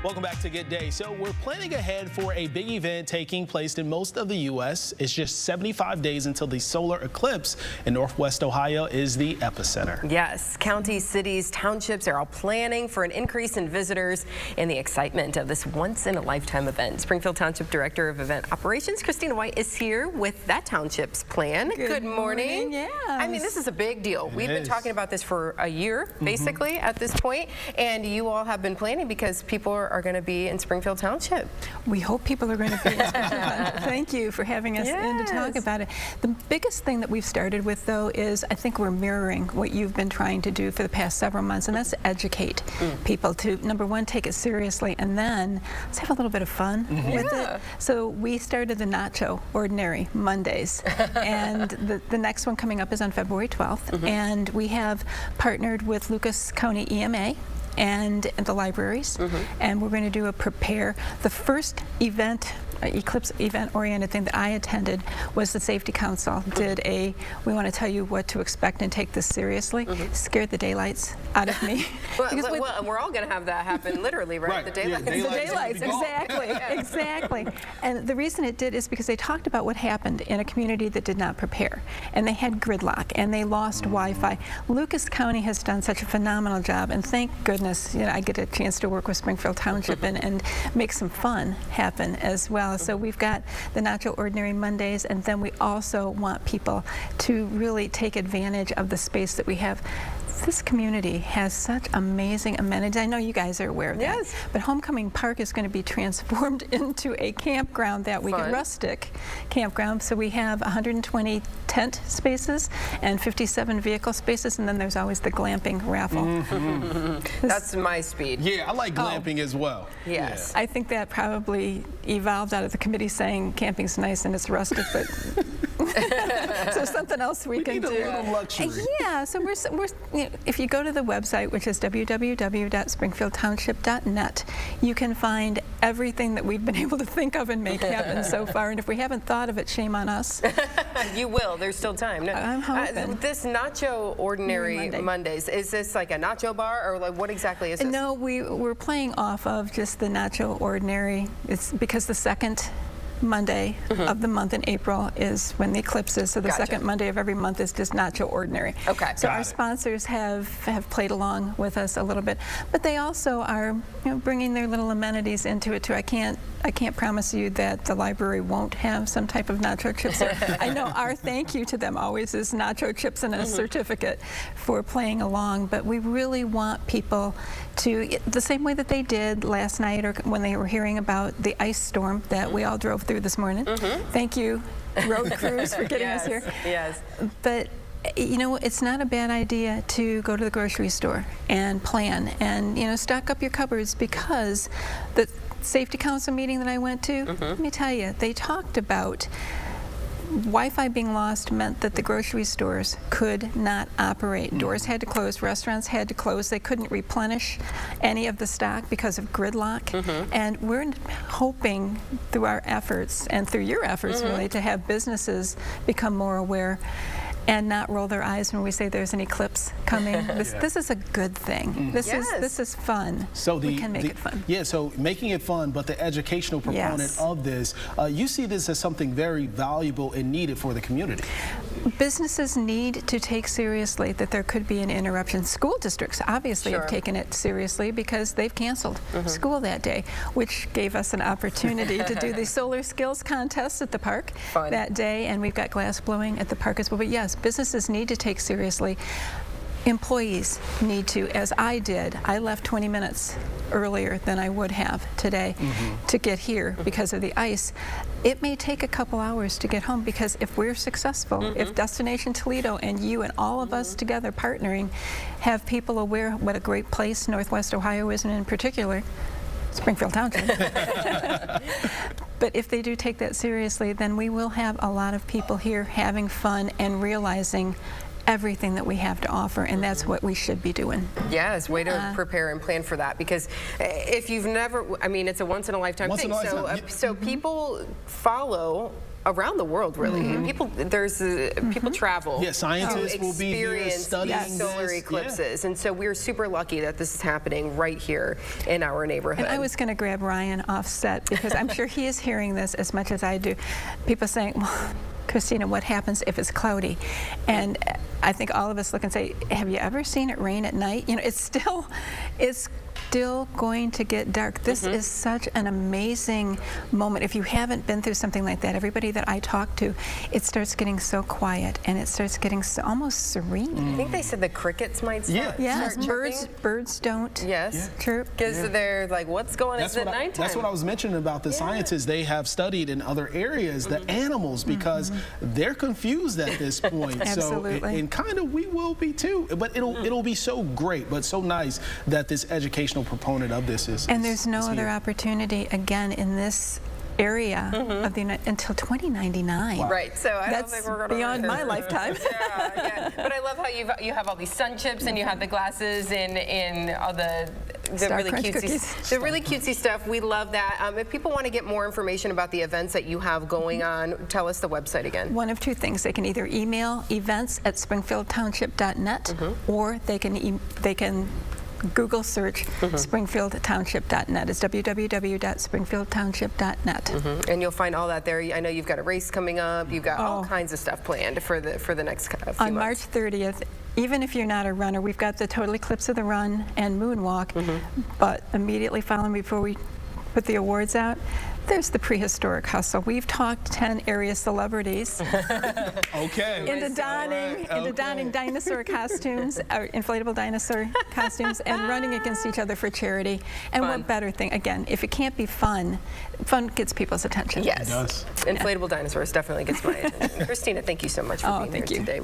Welcome back to Good Day. So we're planning ahead for a big event taking place in most of the U.S. It's just 75 days until the solar eclipse in Northwest Ohio is the epicenter. Yes, counties, cities, townships are all planning for an increase in visitors and the excitement of this once-in-a-lifetime event. Springfield Township Director of Event Operations, Kristina White, is here with that township's plan. Good morning. Yes. I mean, this is a big deal. We've been talking about this for a year, basically, at this point, and you all have been planning because people are going to be in Springfield Township. We hope people are going to be in Springfield Township. Thank you for having us in to talk about it. The biggest thing that we've started with, though, is I think we're mirroring what you've been trying to do for the past several months, and that's to educate people to, number one, take it seriously, and then let's have a little bit of fun with it. So we started the Nacho Ordinary Mondays, and the next one coming up is on February 12th, and we have partnered with Lucas County EMA and the libraries, and we're going to do a prepare. The first event, eclipse event-oriented thing that I attended was the Safety Council did a, we want to tell you what to expect and take this seriously. Scared the daylights out of me. well, we're all going to have that happen literally, right? The daylights. The daylights, exactly, exactly. And the reason it did is because they talked about what happened in a community that did not prepare, and they had gridlock, and they lost Wi-Fi. Lucas County has done such a phenomenal job, and thank goodness, you know, I get a chance to work with Springfield Township and make some fun happen as well. So we've got the Nacho Ordinary Mondays, and then we also want people to really take advantage of the space that we have. This community has such amazing amenities. I know you guys are aware of that. But Homecoming Park is going to be transformed into a campground that weekend, rustic campground. So we have 120 tent spaces and 57 vehicle spaces, and then there's always the glamping raffle. That's my speed. Yeah, I like glamping as well. Yes. I think that probably evolved out of the committee saying camping's nice and it's rustic, but so something else we can do. Need a little luxury. Yeah, so we're you know, if you go to the website, which is www.springfieldtownship.net, you can find everything that we've been able to think of and make happen so far. And if we haven't thought of it, shame on us. You will. There's still time. No, I'm hoping. This Nacho Ordinary Mondays, is this like a nacho bar, or like what exactly is this? No, we're playing off of just the Nacho Ordinary. It's because the second Monday of the month in April is when the eclipse is, so the second Monday of every month is just Nacho Ordinary. Okay. So our sponsors have played along with us a little bit, but they also are, you know, bringing their little amenities into it too. I can't promise you that the library won't have some type of nacho chips. I know our thank you to them always is nacho chips and a certificate for playing along, but we really want people to, the same way that they did last night or when they were hearing about the ice storm that we all drove through this morning. Thank you, road crews, for getting us here. Yes. But you know, it's not a bad idea to go to the grocery store and plan and, you know, stock up your cupboards, because the Safety Council meeting that I went to, let me tell you, they talked about Wi-Fi being lost meant that the grocery stores could not operate. Doors had to close, restaurants had to close. They couldn't replenish any of the stock because of gridlock. And we're hoping through our efforts and through your efforts really to have businesses become more aware and not roll their eyes when we say there's an eclipse coming. This is a good thing. This is fun. So we can make it fun. Yeah, so making it fun, but the educational component of this, you see this as something very valuable and needed for the community. Businesses need to take seriously that there could be an interruption. School districts obviously have taken it seriously because they've canceled school that day, which gave us an opportunity to do the solar skills contest at the park that day, and we've got glass blowing at the park as well. But yes, businesses need to take seriously. Employees need to, as I did. I left 20 minutes earlier than I would have today to get here because of the ice. It may take a couple hours to get home, because if we're successful, if Destination Toledo and you and all of us together partnering have people aware what a great place Northwest Ohio is, and in particular Springfield Township. But if they do take that seriously, then we will have a lot of people here having fun and realizing everything that we have to offer, and that's what we should be doing. Yes, way to prepare and plan for that, because if you've never, I mean, it's a once-in-a-lifetime thing, so people follow around the world, really. People travel Yeah, scientists will be here experience studying these solar this. eclipses, Yeah. and so we're super lucky that this is happening right here in our neighborhood. And I was going to grab Ryan off set because I'm sure he is hearing this as much as I do. People saying, well, Kristina, what happens if it's cloudy? And I think all of us look and say, have you ever seen it rain at night? You know, it's still going to get dark. This is such an amazing moment. If you haven't been through something like that, everybody that I talk to, it starts getting so quiet and it starts getting so almost serene. I think they said the crickets might start, Yes, start chirping. birds don't chirp. Because they're like, what's going on? It's at nighttime. That's what I was mentioning about the scientists. They have studied in other areas the animals because they're confused at this point. Absolutely. So, and kind of we will be too. But it'll be so great, but so nice that this educational proponent of this is. And there's no other opportunity again in this area of the until 2099. Wow. Right, so I don't think we're going to beyond my lifetime. Yeah. But I love how you have all these sun chips and you have the glasses and all the really cutesy stuff. We love that. If people want to get more information about the events that you have going on, tell us the website again. One of two things. They can either email events@springfieldtownship.net or they can Google search springfieldtownship.net. It's www.springfieldtownship.net. And you'll find all that there. I know you've got a race coming up. You've got all kinds of stuff planned for the next few months. On March 30th, even if you're not a runner, we've got the total eclipse of the run and moonwalk, but immediately following before we put the awards out, there's the prehistoric hustle. We've talked 10 area celebrities into donning dinosaur costumes, or inflatable dinosaur costumes, and running against each other for charity. And what better thing? Again, if it can't be fun, fun gets people's attention. Yes, it does. Inflatable dinosaurs definitely gets my attention. Kristina, thank you so much for being here today.